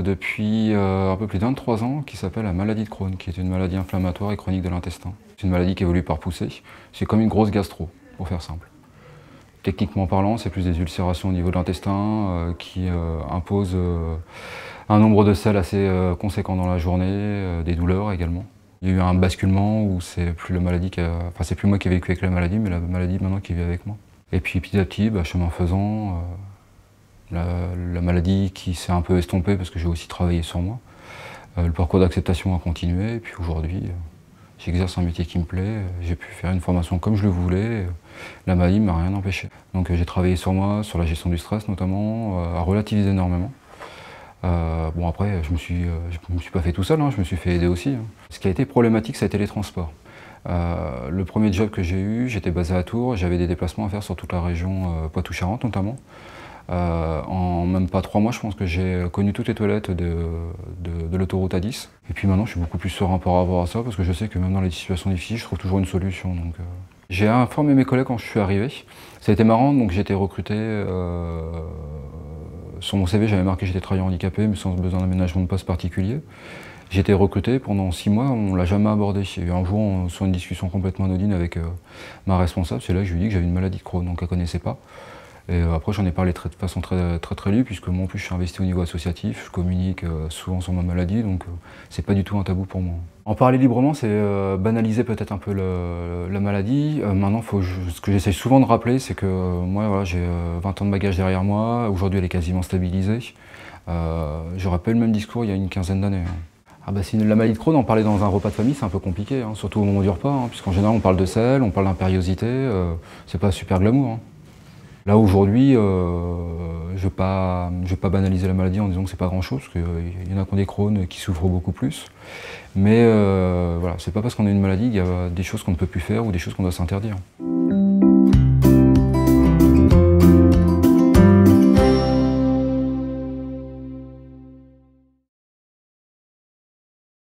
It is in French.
depuis un peu plus de 23 ans qui s'appelle la maladie de Crohn, qui est une maladie inflammatoire et chronique de l'intestin. C'est une maladie qui évolue par poussée. C'est comme une grosse gastro, pour faire simple. Techniquement parlant, c'est plus des ulcérations au niveau de l'intestin qui imposent un nombre de selles assez conséquent dans la journée, des douleurs également. Il y a eu un basculement où c'est plus c'est plus moi qui ai vécu avec la maladie, mais la maladie maintenant qui vit avec moi. Et puis petit à petit, chemin faisant, la maladie qui s'est un peu estompée parce que j'ai aussi travaillé sur moi. Le parcours d'acceptation a continué, et puis aujourd'hui, j'exerce un métier qui me plaît, j'ai pu faire une formation comme je le voulais, la maladie ne m'a rien empêché. Donc j'ai travaillé sur moi, sur la gestion du stress notamment, à relativiser énormément. Bon après, je me suis pas fait tout seul, je me suis fait aider aussi. Ce qui a été problématique, ça a été les transports. Le premier job que j'ai eu, j'étais basé à Tours, j'avais des déplacements à faire sur toute la région Poitou-Charentes notamment. En même pas 3 mois, je pense que j'ai connu toutes les toilettes de l'autoroute A10. Et puis maintenant, je suis beaucoup plus serein par rapport à ça, parce que je sais que même dans les situations difficiles, je trouve toujours une solution. Donc, j'ai informé mes collègues quand je suis arrivé. Ça a été marrant, donc j'ai été recruté. Sur mon CV, j'avais marqué que j'étais travailleur handicapé, mais sans besoin d'aménagement de poste particulier. J'ai été recruté pendant 6 mois, on ne l'a jamais abordé. Il y a eu un jour, sur une discussion complètement anodine avec ma responsable, c'est là que je lui ai dit que j'avais une maladie de Crohn, donc elle ne connaissait pas. Et après, j'en ai parlé de façon très libre, puisque moi en plus je suis investi au niveau associatif, je communique souvent sur ma maladie, donc c'est pas du tout un tabou pour moi. En parler librement, c'est banaliser peut-être un peu la maladie. Maintenant, ce que j'essaye souvent de rappeler, c'est que moi, voilà, j'ai 20 ans de bagage derrière moi, aujourd'hui elle est quasiment stabilisée. J'aurais pas eu le même discours il y a une quinzaine d'années. Si la maladie de Crohn, en parler dans un repas de famille, c'est un peu compliqué, surtout au moment du repas, puisqu'en général on parle de sel, on parle d'impériosité, c'est pas super glamour. Là aujourd'hui, je ne vais pas banaliser la maladie en disant que c'est pas grand chose, parce qu'il y en a qui ont des Crohn qui souffrent beaucoup plus. Mais voilà, c'est pas parce qu'on a une maladie qu'il y a des choses qu'on ne peut plus faire ou des choses qu'on doit s'interdire.